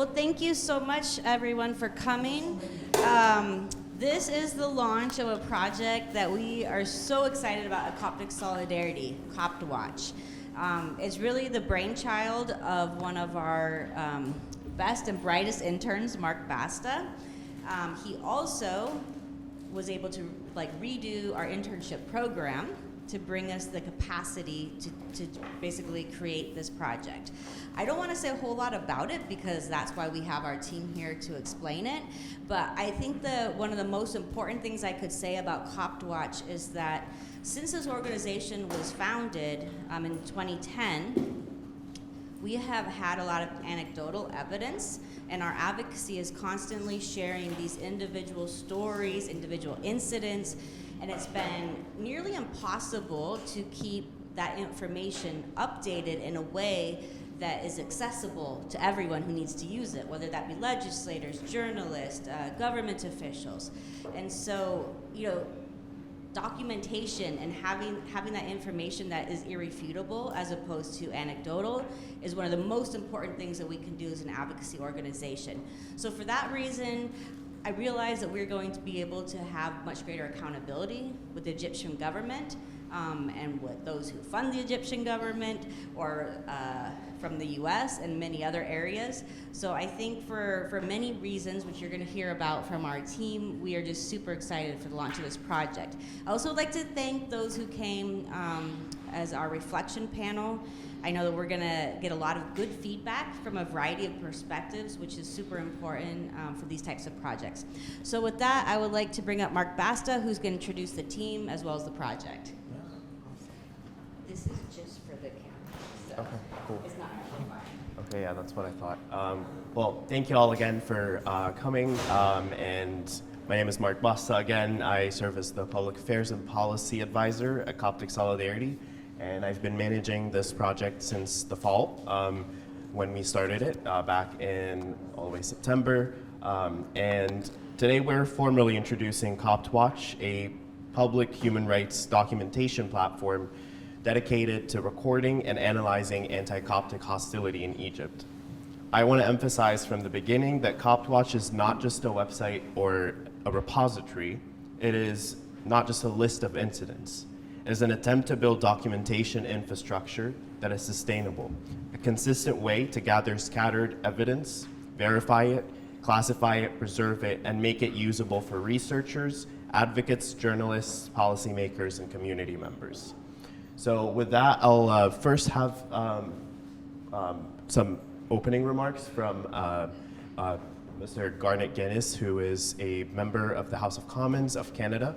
Well, thank you so much, everyone, for coming. This is the launch of a project that we are so excited about at Coptic Solidarity, CoptWatch. It's really the brainchild of one of our best and brightest interns, Mark Basta. He also was able to redo our internship program to bring us the capacity to basically create this project. I don't want to say a whole lot about it because that's why we have our team here to explain it, but I think one of the most important things I could say about CoptWatch is that since this organization was founded in 2010, we have had a lot of anecdotal evidence, and our advocacy is constantly sharing these individual stories, individual incidents, and it's been nearly impossible to keep that information updated in a way that is accessible to everyone who needs to use it, whether that be legislators, journalists, government officials. And so, documentation and having that information that is irrefutable as opposed to anecdotal is one of the most important things that we can do as an advocacy organization. So for that reason, I realize that we're going to be able to have much greater accountability with the Egyptian government and with those who fund the Egyptian government or from the US and many other areas. So I think for many reasons, which you're going to hear about from our team, we are just super excited for the launch of this project. I also would like to thank those who came as our reflection panel. I know that we're going to get a lot of good feedback from a variety of perspectives, which is super important for these types of projects. So with that, I would like to bring up Mark Basta, who's going to introduce the team as well as the project. This is just for the camera, so okay, cool. It's not amplified. Okay, yeah, that's what I thought. Well, thank you all again for coming, and my name is Mark Basta again. I serve as the Public Affairs and Policy Advisor at Coptic Solidarity, and I've been managing this project since the fall when we started it back in all the way September. And today we're formally introducing CoptWatch, a public human rights documentation platform dedicated to recording and analyzing anti-Coptic hostility in Egypt. I want to emphasize from the beginning that CoptWatch is not just a website or a repository. It is not just a list of incidents. It is an attempt to build documentation infrastructure that is sustainable, a consistent way to gather scattered evidence, verify it, classify it, preserve it, and make it usable for researchers, advocates, journalists, policymakers, and community members. So with that, I'll first have some opening remarks from Mr. Garnet Guinness, who is a member of the House of Commons of Canada.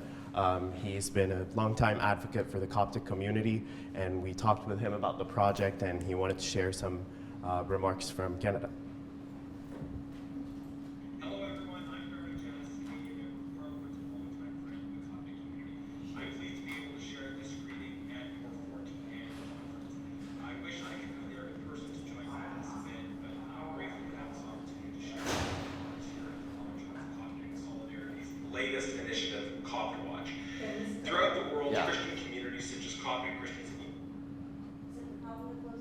He's been a longtime advocate for the Coptic community, and we talked with him about the project, and he wanted to share some remarks from Canada. Latest initiative, CoptWatch. Throughout the world, Christian communities such as Coptic Christians.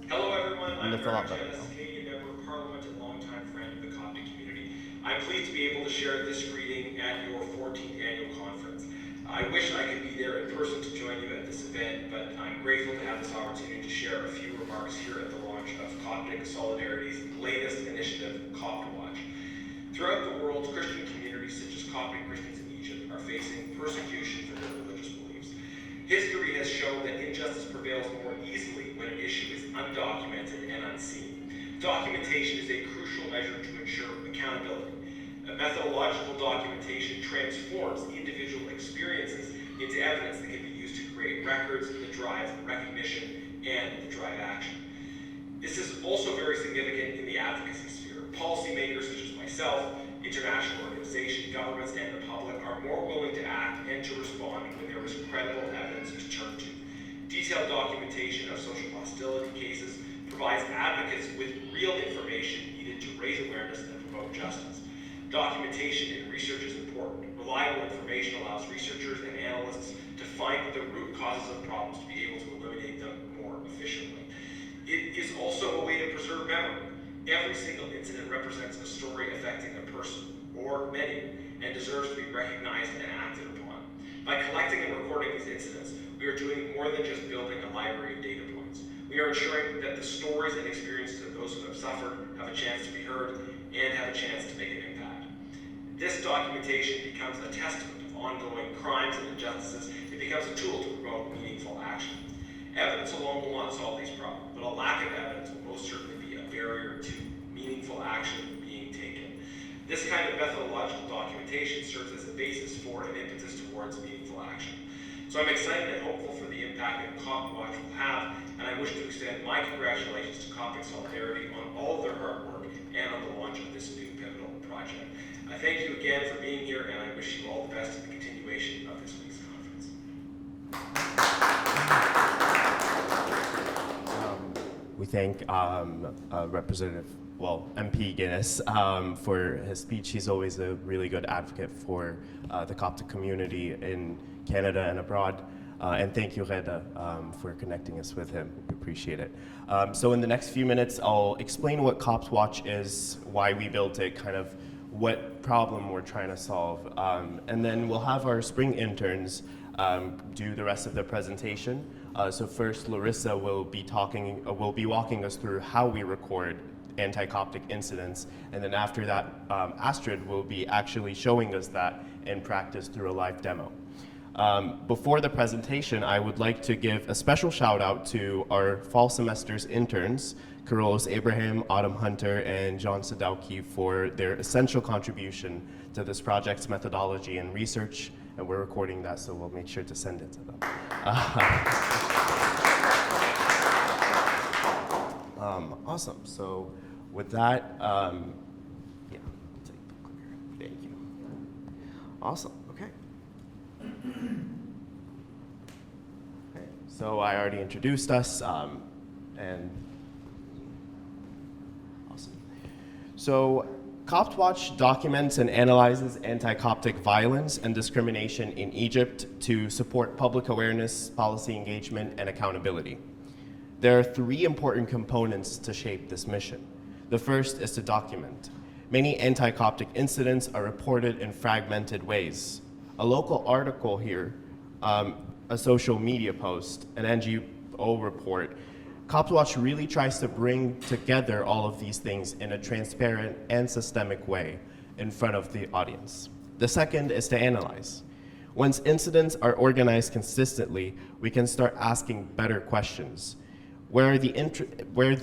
Hello everyone, I'm Gerardi, Canadian member of Parliament and longtime friend of the Coptic community. I'm pleased to be able to share this greeting at your 14th annual conference. I wish I could be there in person to join you at this event, but I'm grateful to have this opportunity to share a few remarks here at the launch of Coptic Solidarity's latest initiative, CoptWatch. Throughout the world, Christian communities such as Coptic Christians in Egypt are facing persecution for their religious beliefs. History has shown that injustice prevails more easily when an issue is undocumented and unseen. Documentation is a crucial measure to ensure accountability. A methodological documentation transforms individual experiences into evidence that can be used to create records that drive recognition and that drive action. This is also very significant in the advocacy sphere. Policymakers such as myself, international organizations, governments, and the public are more willing to act and to respond when there is credible evidence to turn to. Detailed documentation of social hostility cases provides advocates with real information needed to raise awareness and promote justice. Documentation in research is important. Reliable information allows researchers and analysts to find the root causes of problems to be able to eliminate them more efficiently. It is also a way to preserve memory. Every single incident represents a story affecting a person, or many, and deserves to be recognized and acted upon. By collecting and recording these incidents, we are doing more than just building a library of data points. We are ensuring that the stories and experiences of those who have suffered have a chance to be heard and have a chance to make an impact. This documentation becomes a testament of ongoing crimes and injustices. It becomes a tool to promote meaningful action. Evidence alone will not solve these problems, but a lack of evidence will most certainly be a barrier to meaningful action being taken. This kind of methodological documentation serves as a basis for an impetus towards meaningful action. So I'm excited and hopeful for the impact that CoptWatch will have, and I wish to extend my congratulations to Coptic Solidarity on all of their hard work and on the launch of this new pivotal project. I thank you again for being here, and I wish you all the best in the continuation of this week's conference. We thank Representative, MP Guinness for his speech. He's always a really good advocate for the Coptic community in Canada and abroad. And thank you, Reda, for connecting us with him. We appreciate it. So in the next few minutes, I'll explain what CoptWatch is, why we built it, kind of what problem we're trying to solve. And then we'll have our spring interns do the rest of the presentation. So first, Larissa will be walking us through how we record anti-Coptic incidents, and then after that, Astrid will be actually showing us that in practice through a live demo. Before the presentation, I would like to give a special shout out to our fall semester's interns, Carlos Abraham, Autumn Hunter, and John Sadowski for their essential contribution to this project's methodology and research, and we're recording that, so we'll make sure to send it to them. Awesome. So with that, yeah, take the clicker. Thank you. Awesome. Okay. Okay. So I already introduced us, and awesome. So CoptWatch documents and analyzes anti-Coptic violence and discrimination in Egypt to support public awareness, policy engagement, and accountability. There are three important components to shape this mission. The first is to document. Many anti-Coptic incidents are reported in fragmented ways. A local article here, a social media post, an NGO report, CoptWatch really tries to bring together all of these things in a transparent and systemic way in front of the audience. The second is to analyze. Once incidents are organized consistently, we can start asking better questions. Where are the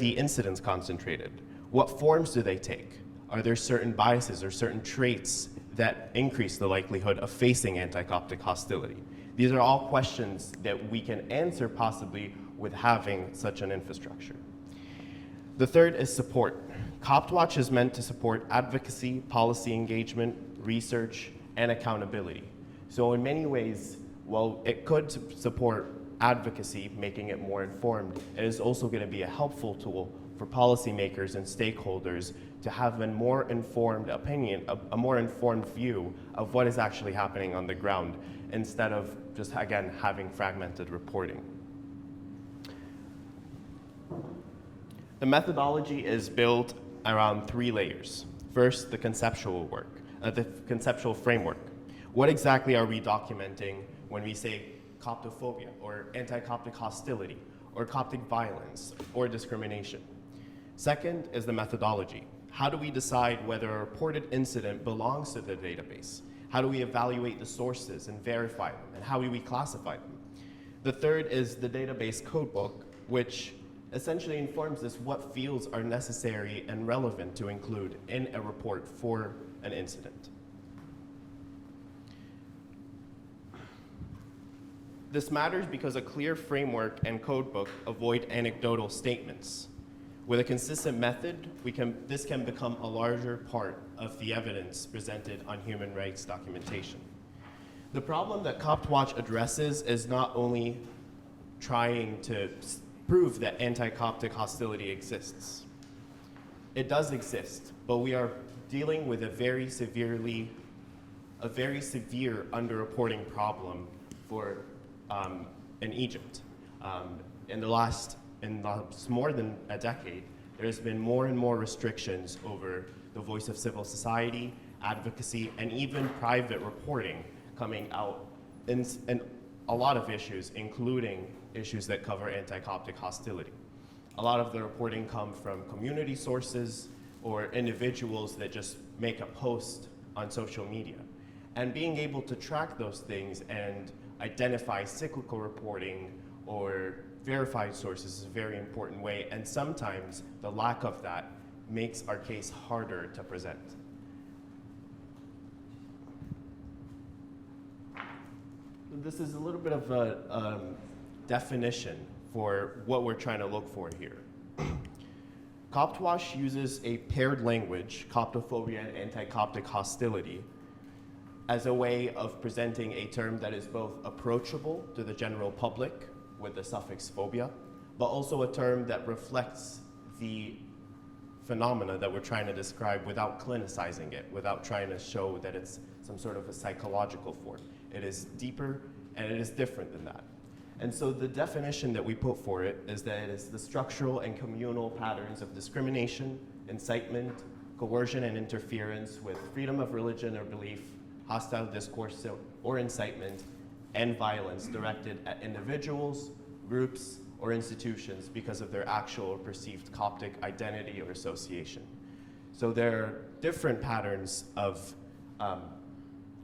incidents concentrated? What forms do they take? Are there certain biases or certain traits that increase the likelihood of facing anti-Coptic hostility? These are all questions that we can answer possibly with having such an infrastructure. The third is support. CoptWatch is meant to support advocacy, policy engagement, research, and accountability. So in many ways, while it could support advocacy, making it more informed, it is also going to be a helpful tool for policymakers and stakeholders to have a more informed opinion, a more informed view of what is actually happening on the ground, instead of just, again, having fragmented reporting. The methodology is built around three layers. First, the conceptual work, the conceptual framework. What exactly are we documenting when we say Coptophobia, or anti-Coptic hostility, or Coptic violence, or discrimination? Second is the methodology. How do we decide whether a reported incident belongs to the database? How do we evaluate the sources and verify them? And how do we classify them? The third is the database codebook, which essentially informs us what fields are necessary and relevant to include in a report for an incident. This matters because a clear framework and codebook avoid anecdotal statements. With a consistent method, this can become a larger part of the evidence presented on human rights documentation. The problem that CoptWatch addresses is not only trying to prove that anti-Coptic hostility exists. It does exist, but we are dealing with a very severe underreporting problem for in Egypt. In more than a decade, there's been more and more restrictions over the voice of civil society, advocacy, and even private reporting coming out in a lot of issues, including issues that cover anti-Coptic hostility. A lot of the reporting come from community sources or individuals that just make a post on social media. And being able to track those things and identify cyclical reporting or verified sources is a very important way, and sometimes the lack of that makes our case harder to present. This is a little bit of a definition for what we're trying to look for here. CoptWatch uses a paired language, Coptophobia and anti-Coptic hostility, as a way of presenting a term that is both approachable to the general public with the suffix phobia, but also a term that reflects the phenomena that we're trying to describe without clinicizing it, without trying to show that it's some sort of a psychological form. It is deeper and it is different than that. And so the definition that we put for it is that it is the structural and communal patterns of discrimination, incitement, coercion, and interference with freedom of religion or belief, hostile discourse or incitement, and violence directed at individuals, groups, or institutions because of their actual or perceived Coptic identity or association. So there are different patterns of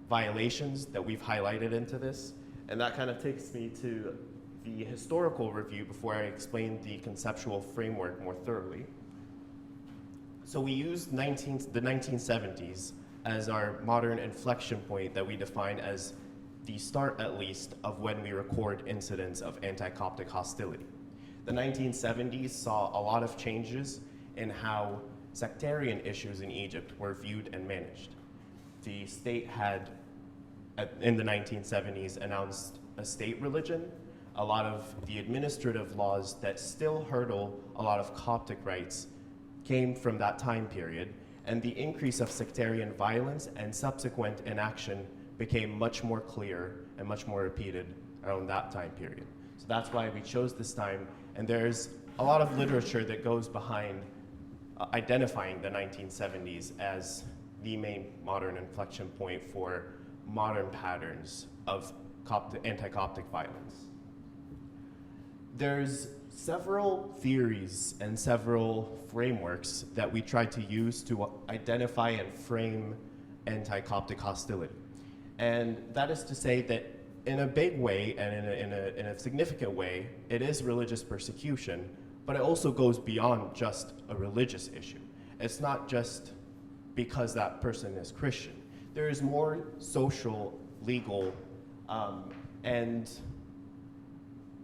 violations that we've highlighted into this, and that kind of takes me to the historical review before I explain the conceptual framework more thoroughly. So we used the 1970s as our modern inflection point that we define as the start, at least, of when we record incidents of anti-Coptic hostility. The 1970s saw a lot of changes in how sectarian issues in Egypt were viewed and managed. The state had, in the 1970s, announced a state religion. A lot of the administrative laws that still hurdle a lot of Coptic rights came from that time period, and the increase of sectarian violence and subsequent inaction became much more clear and much more repeated around that time period. So that's why we chose this time, and there's a lot of literature that goes behind identifying the 1970s as the main modern inflection point for modern patterns of anti-Coptic violence. There's several theories and several frameworks that we try to use to identify and frame anti-Coptic hostility. And that is to say that in a big way and in a significant way, it is religious persecution, but it also goes beyond just a religious issue. It's not just because that person is Christian. There is more social, legal, and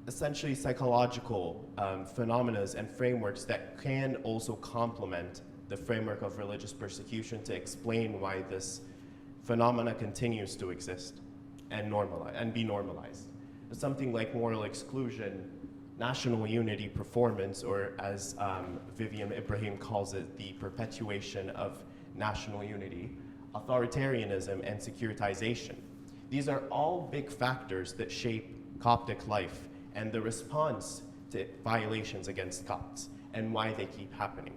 essentially psychological phenomena and frameworks that can also complement the framework of religious persecution to explain why this phenomena continues to exist and be normalized. Something like moral exclusion, national unity performance, or as Vivian Ibrahim calls it, the perpetuation of national unity, authoritarianism, and securitization. These are all big factors that shape Coptic life and the response to violations against Copts and why they keep happening.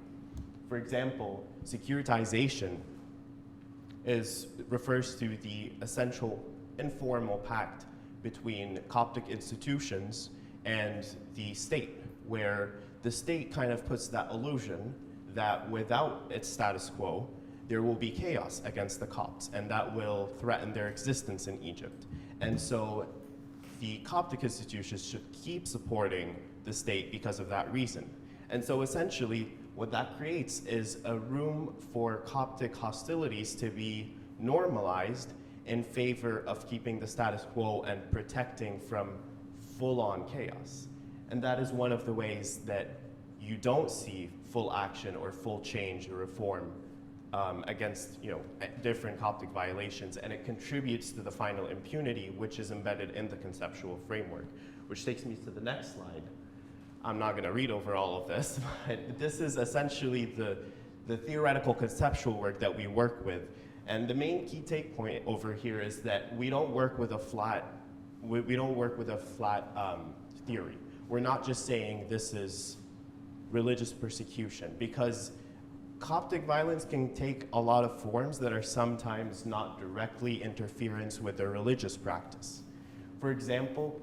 For example, securitization refers to the essential informal pact between Coptic institutions and the state, where the state kind of puts that illusion that without its status quo, there will be chaos against the Copts, and that will threaten their existence in Egypt. And so the Coptic institutions should keep supporting the state because of that reason. And so essentially, what that creates is a room for Coptic hostilities to be normalized in favor of keeping the status quo and protecting from full-on chaos. And that is one of the ways that you don't see full action or full change or reform against different Coptic violations, and it contributes to the final impunity, which is embedded in the conceptual framework, which takes me to the next slide. I'm not going to read over all of this, but this is essentially the theoretical conceptual work that we work with. And the main key take point over here is that we don't work with a flat theory. We're not just saying this is religious persecution, because Coptic violence can take a lot of forms that are sometimes not directly interference with their religious practice. For example,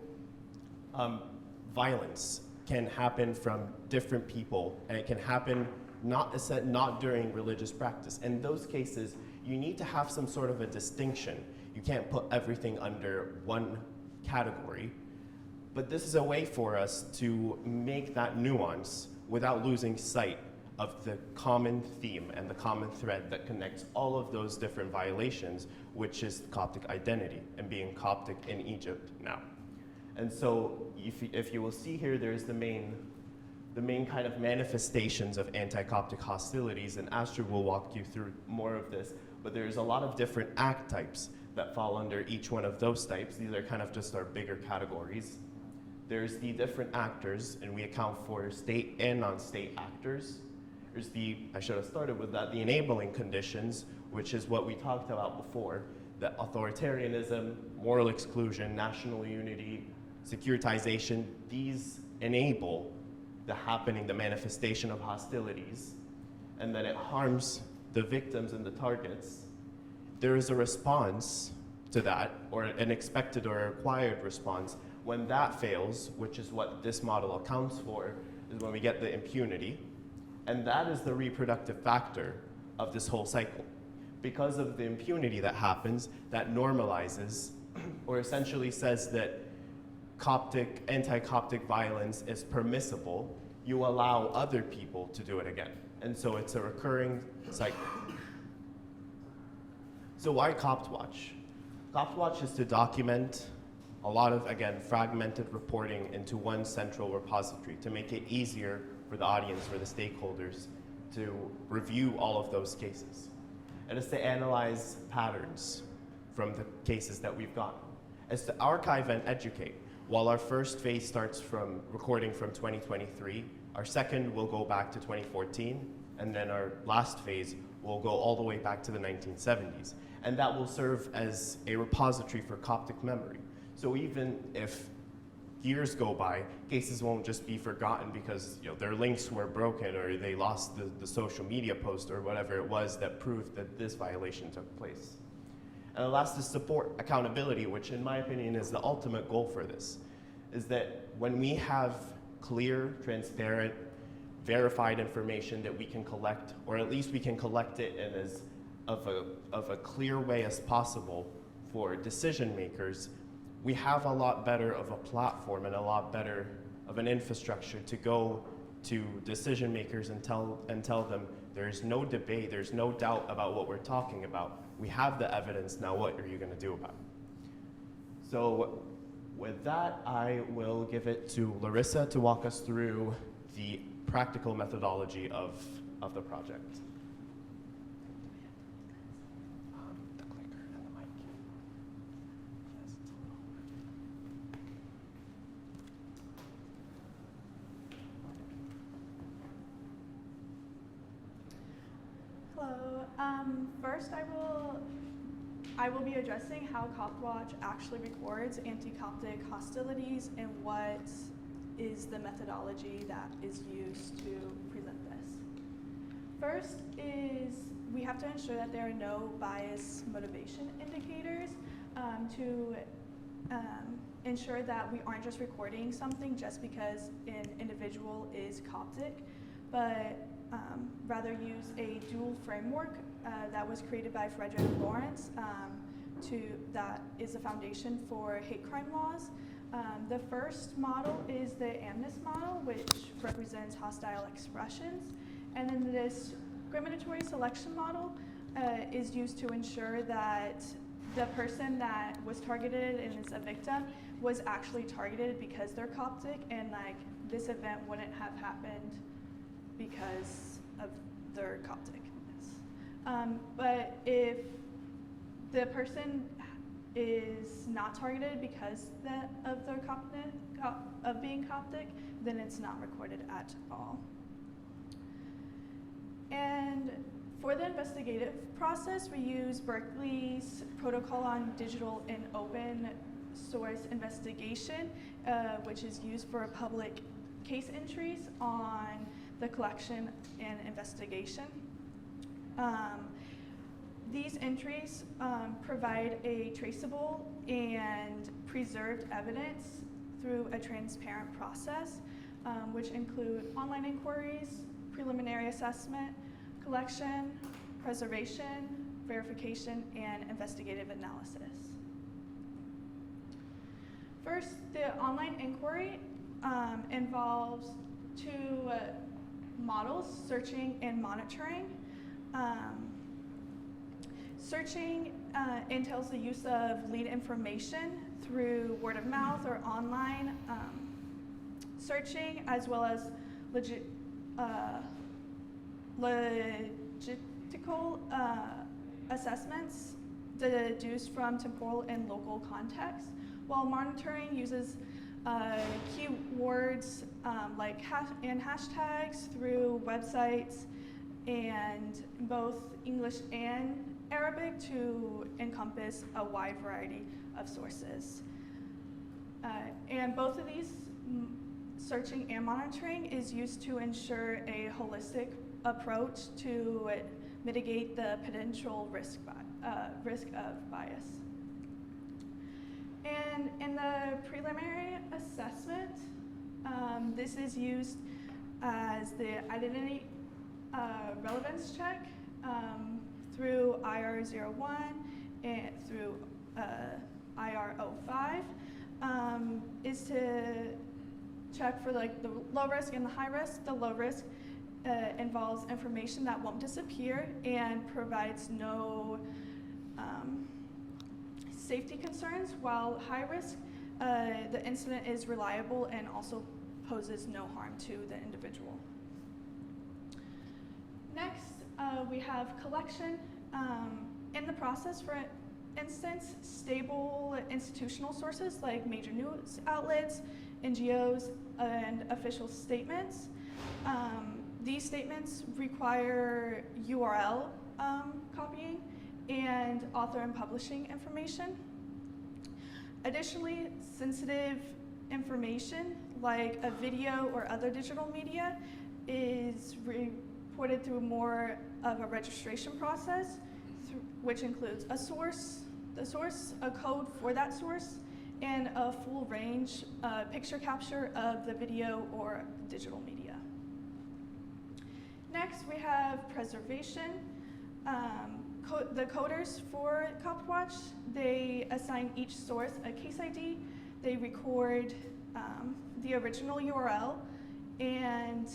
violence can happen from different people, and it can happen not during religious practice. In those cases, you need to have some sort of a distinction. You can't put everything under one category, but this is a way for us to make that nuance without losing sight of the common theme and the common thread that connects all of those different violations, which is Coptic identity and being Coptic in Egypt now. And so if you will see here, there's the main kind of manifestations of anti-Coptic hostilities, and Astrid will walk you through more of this, but there's a lot of different act types that fall under each one of those types. These are kind of just our bigger categories. There's the different actors, and we account for state and non-state actors. There's I should have started with that, the enabling conditions, which is what we talked about before, the authoritarianism, moral exclusion, national unity, securitization. These enable the manifestation of hostilities, and then it harms the victims and the targets. There is a response to that, or an expected or required response. When that fails, which is what this model accounts for, is when we get the impunity. And that is the reproductive factor of this whole cycle. Because of the impunity that happens, that normalizes, or essentially says that anti-Coptic violence is permissible, you allow other people to do it again. And so it's a recurring cycle. So why CoptWatch? CoptWatch is to document a lot of, again, fragmented reporting into one central repository to make it easier for the audience, for the stakeholders, to review all of those cases. And it's to analyze patterns from the cases that we've got. It's to archive and educate. While our first phase starts from recording from 2023, our second will go back to 2014, and then our last phase will go all the way back to the 1970s. And that will serve as a repository for Coptic memory. So even if years go by, cases won't just be forgotten because their links were broken or they lost the social media post or whatever it was that proved that this violation took place. And the last is support, accountability, which in my opinion is the ultimate goal for this, is that when we have clear, transparent, verified information that we can collect, or at least we can collect it in as of a clear way as possible for decision makers, we have a lot better of a platform and a lot better of an infrastructure to go to decision makers and tell them there's no debate, there's no doubt about what we're talking about. We have the evidence, now what are you going to do about it? So with that, I will give it to Larissa to walk us through the practical methodology of the project. The clicker and the mic. Yes, it's a little Hello. First, I will be addressing how CoptWatch actually records anti-Coptic hostilities and what is the methodology that is used to present this. First is we have to ensure that there are no bias motivation indicators to ensure that we aren't just recording something just because an individual is Coptic, but rather use a dual framework that was created by Frederick Lawrence that is a foundation for hate crime laws. The first model is the Analyst model, which represents hostile expressions. And then the discriminatory selection model is used to ensure that the person that was targeted and is a victim was actually targeted because they're Coptic, and this event wouldn't have happened because of their Copticness. But if the person is not targeted because of being Coptic, then it's not recorded at all. And for the investigative process, we use Berkeley's Protocol on Digital and Open Source Investigation, which is used for public case entries on the collection and investigation. These entries provide a traceable and preserved evidence through a transparent process, which include online inquiries, preliminary assessment, collection, preservation, verification, and investigative analysis. First, the online inquiry involves two models, searching and monitoring. Searching entails the use of lead information through word of mouth or online searching, as well as logistical assessments deduced from temporal and local context, while monitoring uses keywords like and hashtags through websites and both English and Arabic to encompass a wide variety of sources. And both of these, searching and monitoring, is used to ensure a holistic approach to mitigate the potential risk of bias. And in the preliminary assessment, this is used as the identity relevance check through IR01 and through IR05, is to check for like the low risk and the high risk. The low risk involves information that won't disappear and provides no safety concerns, while high risk, the incident is reliable and also poses no harm to the individual. Next, we have collection. In the process, for instance, stable institutional sources like major news outlets, NGOs, and official statements. These statements require URL copying and author and publishing information. Additionally, sensitive information like a video or other digital media is reported through more of a registration process, which includes a source, a code for that source, and a full range picture capture of the video or digital media. Next, we have preservation. The coders for CoptWatch, they assign each source a case ID. They record the original URL and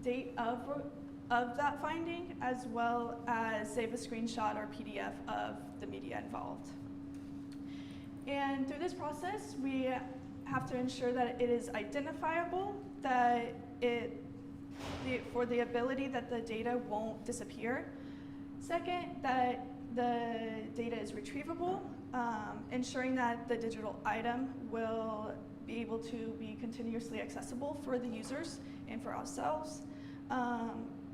date of that finding, as well as save a screenshot or PDF of the media involved. And through this process, we have to ensure that it is identifiable, that for the ability that the data won't disappear. Second, that the data is retrievable, ensuring that the digital item will be able to be continuously accessible for the users and for ourselves.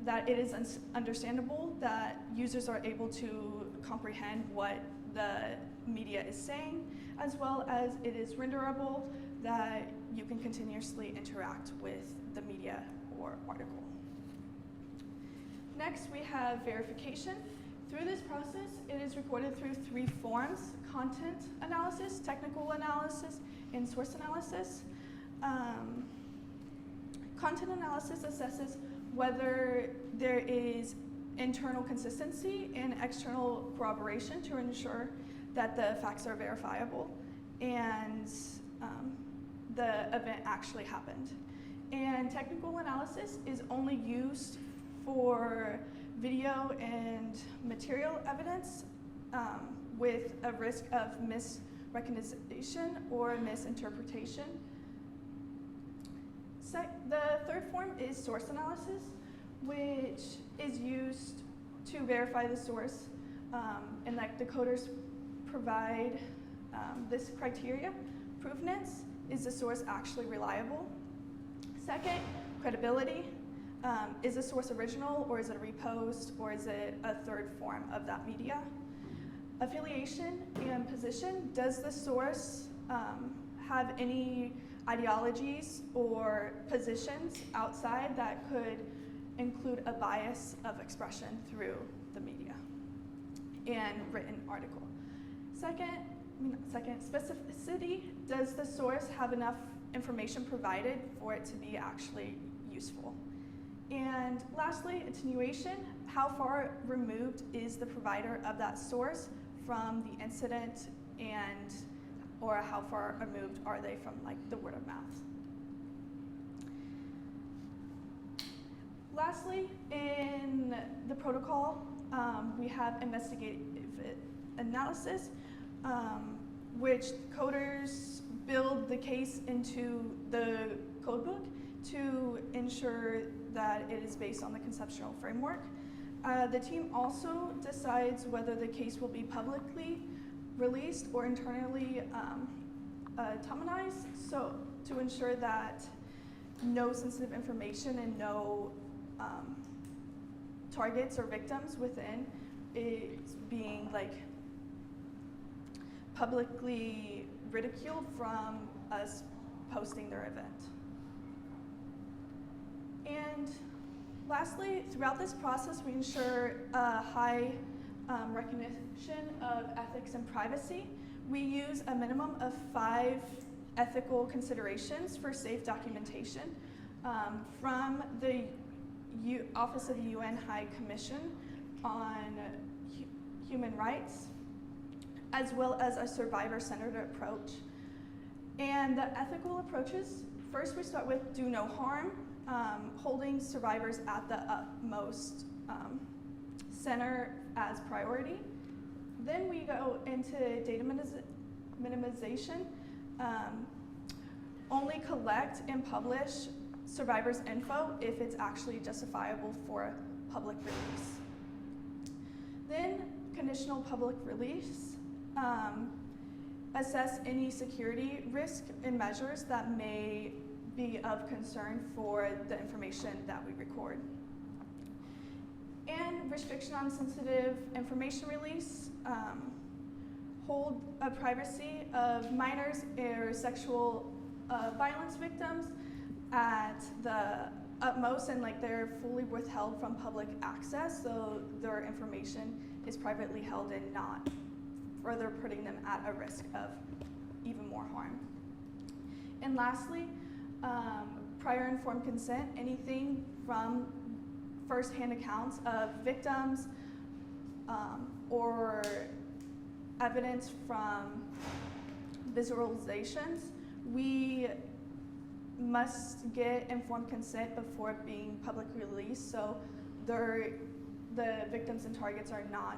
That it is understandable, that users are able to comprehend what the media is saying, as well as it is renderable, that you can continuously interact with the media or article. Next, we have verification. Through this process, it is recorded through three forms: content analysis, technical analysis, and source analysis. Content analysis assesses whether there is internal consistency and external corroboration to ensure that the facts are verifiable and the event actually happened. And technical analysis is only used for video and material evidence with a risk of misrecognition or misinterpretation. The third form is source analysis, which is used to verify the source, and like the coders provide this criteria. Provenance: is the source actually reliable? Second, credibility: is the source original, or is it a repost, or is it a third form of that media? Affiliation and position: does the source have any ideologies or positions outside that could include a bias of expression through the media and written article. Second, specificity. Does the source have enough information provided for it to be actually useful? And lastly, attenuation. How far removed is the provider of that source from the incident, and or how far removed are they from like the word of mouth? Lastly, in the protocol, we have investigative analysis, which coders build the case into the codebook to ensure that it is based on the conceptual framework. The team also decides whether the case will be publicly released or internally autonomized, so to ensure that no sensitive information and no targets or victims within is being like publicly ridiculed from us posting their event. And lastly, throughout this process, we ensure a high recognition of ethics and privacy. We use a minimum of 5 ethical considerations for safe documentation from the Office of the UN High Commission on Human Rights, as well as a survivor-centered approach. And the ethical approaches, first we start with do no harm, holding survivors at the utmost center as priority. Then we go into data minimization, only collect and publish survivors' info if it's actually justifiable for public release. Then conditional public release, assess any security risk and measures that may be of concern for the information that we record. And restriction on sensitive information release, hold a privacy of minors or sexual violence victims at the utmost, and like they're fully withheld from public access, so their information is privately held and not further putting them at a risk of even more harm. And lastly, prior informed consent, anything from first-hand accounts of victims or evidence from visualizations, we must get informed consent before being publicly released, so the victims and targets are not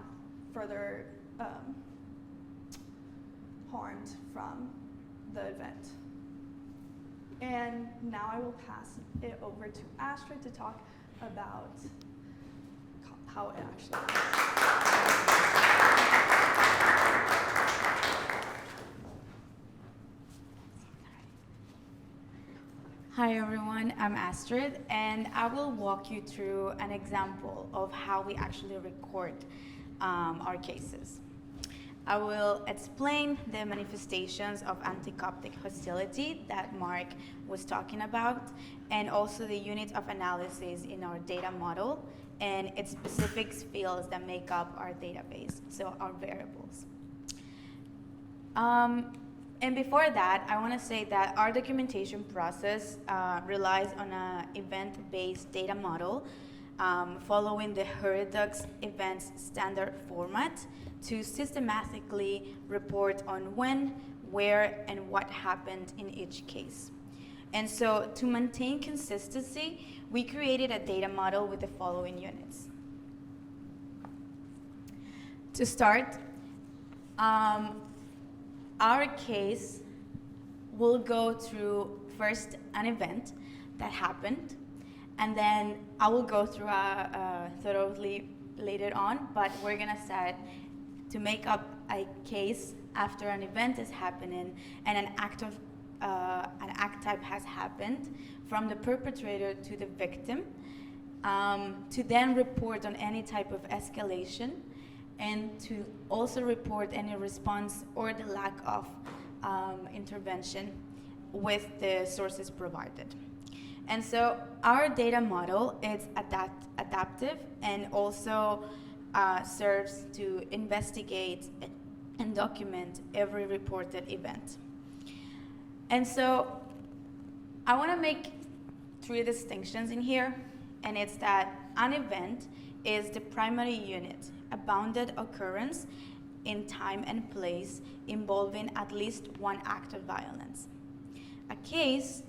further harmed from the event. And now I will pass it over to Astrid to talk about how it actually works. Hi everyone, I'm Astrid, and I will walk you through an example of how we actually record our cases. I will explain the manifestations of anti-Coptic hostility that Mark was talking about, and also the unit of analysis in our data model and its specific fields that make up our database, so our variables. And before that, I want to say that our documentation process relies on an event-based data model following the Herodux events standard format to systematically report on when, where, and what happened in each case. And so to maintain consistency, we created a data model with the following units. To start, our case will go through first an event that happened, and then I will go through thoroughly later on, but we're gonna start to make up a case after an event is happening and an act type has happened from the perpetrator to the victim, to then report on any type of escalation, and to also report any response or the lack of intervention with the sources provided. And so our data model is adaptive and also serves to investigate and document every reported event. And so I want to make 3 distinctions in here, and it's that an event is the primary unit, a bounded occurrence in time and place involving at least one act of violence. A case,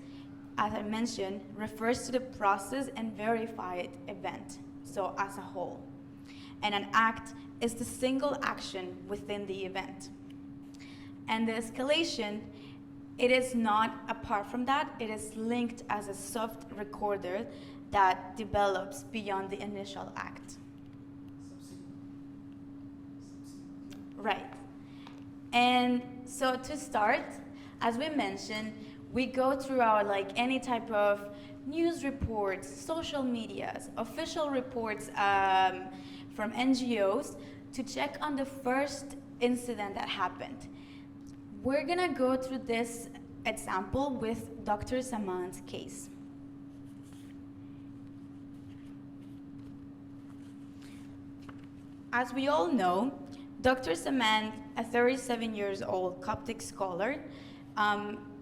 as I mentioned, refers to the process and verified event, so as a whole. And an act is the single action within the event. And the escalation, it is not apart from that, it is linked as a soft recorder that develops beyond the initial act. Right. And so to start, as we mentioned, we go through our any type of news reports, social medias, official reports from NGOs to check on the first incident that happened. We're gonna go through this example with Dr. Saman's case. As we all know, Dr. Saman, a 37-year-old Coptic scholar,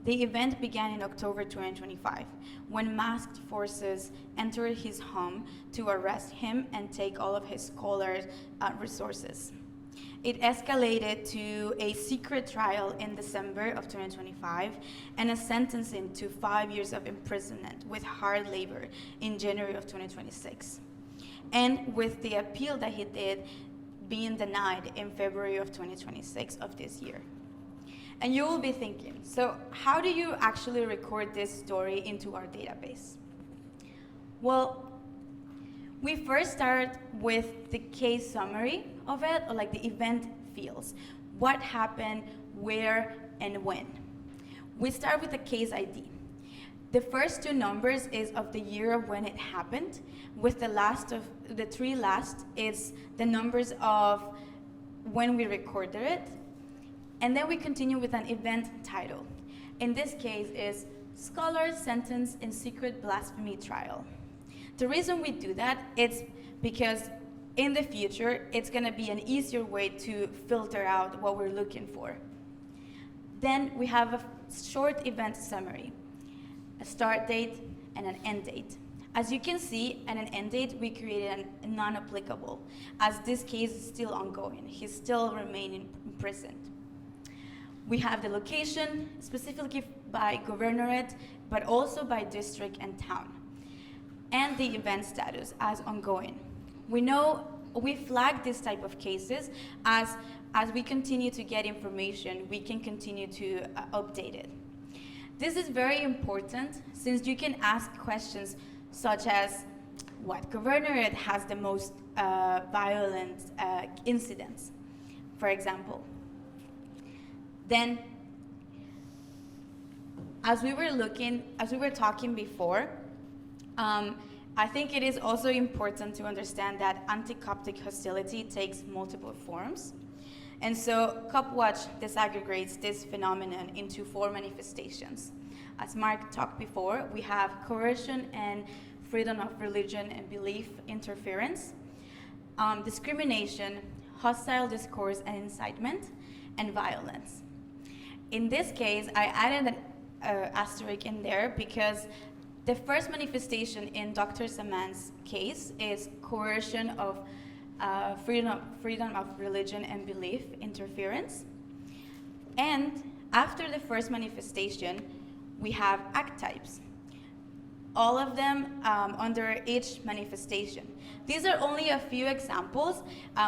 the event began in October 2025 when masked forces entered his home to arrest him and take all of his scholar's resources. It escalated to a secret trial in December of 2025 and a sentencing to 5 years of imprisonment with hard labor in January of 2026. And with the appeal that he did being denied in February of 2026 of this year. And you will be thinking, so how do you actually record this story into our database? Well, we first start with the case summary of it, or the event fields. What happened, where, and when. We start with the case ID. The first 2 numbers is of the year of when it happened, with the 3 last is the numbers of when we recorded it. And then we continue with an event title. In this case is Scholar Sentenced in Secret Blasphemy Trial. The reason we do that is because in the future, it's gonna be an easier way to filter out what we're looking for. Then we have a short event summary, a start date and an end date. As you can see, at an end date, we created a non-applicable, as this case is still ongoing. He's still remaining imprisoned. We have the location, specifically by governorate, but also by district and town, and the event status as ongoing. We know we flag this type of cases as we continue to get information, we can continue to update it. This is very important since you can ask questions such as what governorate has the most violent incidents, for example. Then, as we were talking before, I think it is also important to understand that anti-Coptic hostility takes multiple forms. And so CoptWatch disaggregates this phenomenon into 4 manifestations. As Mark talked before, we have coercion and freedom of religion and belief interference, discrimination, hostile discourse and incitement, and violence. In this case, I added an asterisk in there because the first manifestation in Dr. Saman's case is coercion of freedom of religion and belief interference. And after the first manifestation, we have act types, all of them under each manifestation. These are only a few examples.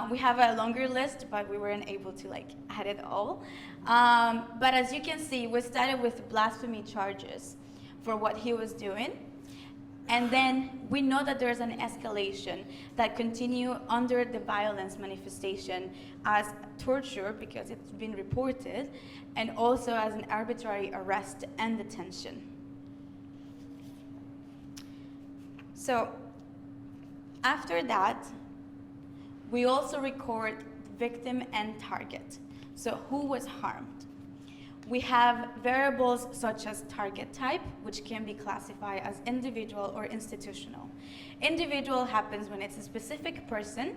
We have a longer list, but we weren't able to add it all. But as you can see, we started with blasphemy charges for what he was doing. And then we know that there's an escalation that continue under the violence manifestation as torture, because it's been reported, and also as an arbitrary arrest and detention. So after that, we also record victim and target. So who was harmed? We have variables such as target type, which can be classified as individual or institutional. Individual happens when it's a specific person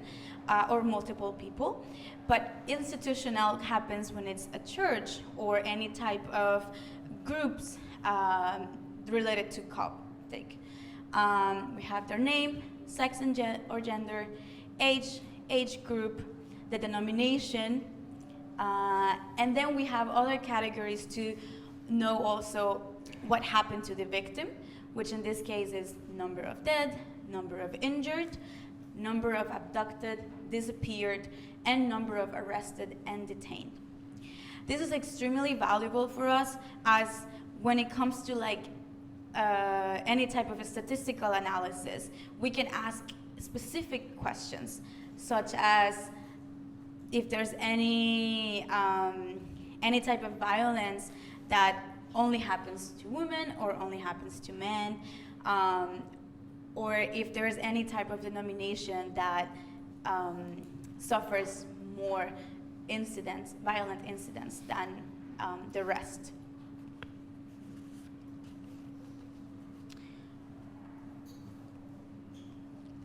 or multiple people, but institutional happens when it's a church or any type of groups related to Coptic. We have their name, sex and or gender, age group, the denomination, and then we have other categories to know also what happened to the victim, which in this case is number of dead, number of injured, number of abducted, disappeared, and number of arrested and detained. This is extremely valuable for us, as when it comes to any type of a statistical analysis, we can ask specific questions, such as if there's any type of violence that only happens to women or only happens to men, or if there's any type of denomination that suffers more incidents, violent incidents, than the rest.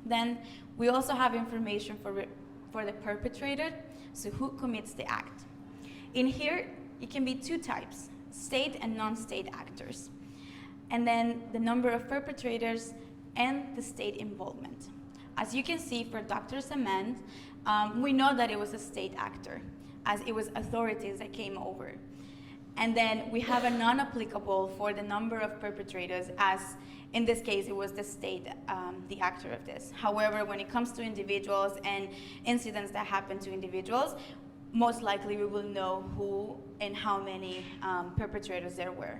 Then we also have information for the perpetrator, so who commits the act. In here, it can be two types, state and non-state actors. And then the number of perpetrators and the state involvement. As you can see for Dr. Cement, we know that it was a state actor, as it was authorities that came over. And then we have a non-applicable for the number of perpetrators, as in this case it was the state, the actor of this. However, when it comes to individuals and incidents that happen to individuals, most likely we will know who and how many perpetrators there were.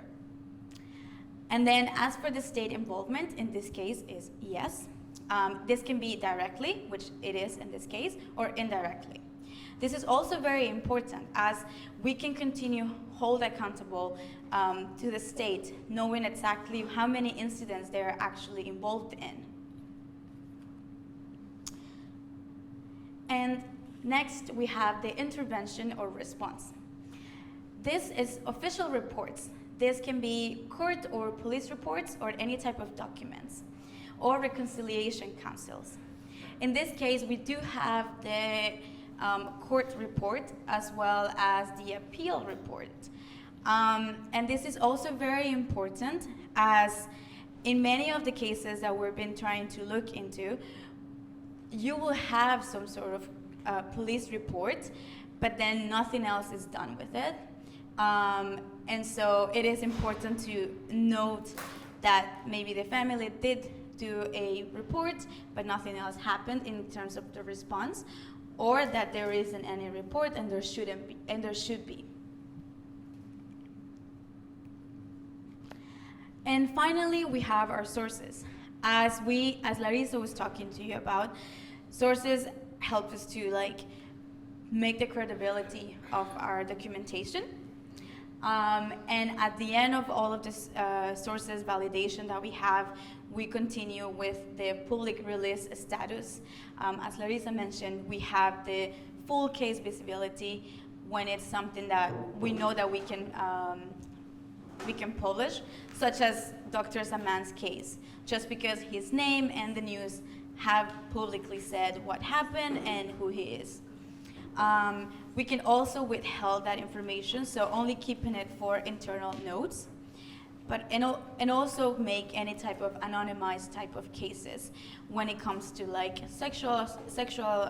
And then as for the state involvement, in this case is yes. This can be directly, which it is in this case, or indirectly. This is also very important, as we can continue hold accountable to the state, knowing exactly how many incidents they're actually involved in. And next, we have the intervention or response. This is official reports. This can be court or police reports or any type of documents, or reconciliation councils. In this case, we do have the court report as well as the appeal report. And this is also very important, as in many of the cases that we've been trying to look into, you will have some sort of police report, but then nothing else is done with it. And so it is important to note that maybe the family did do a report, but nothing else happened in terms of the response, or that there isn't any report and there shouldn't be, and there should be. And finally, we have our sources. As Larissa was talking to you about, sources help us to make the credibility of our documentation. And at the end of all of this sources validation that we have, we continue with the public release status. As Larissa mentioned, we have the full case visibility when it's something that we know that we can publish, such as Dr. Saman's case, just because his name and the news have publicly said what happened and who he is. We can also withhold that information, so only keeping it for internal notes, and also make any type of anonymized type of cases when it comes to sexual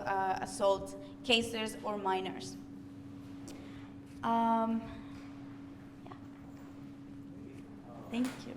assault cases or minors. Yeah. Thank you.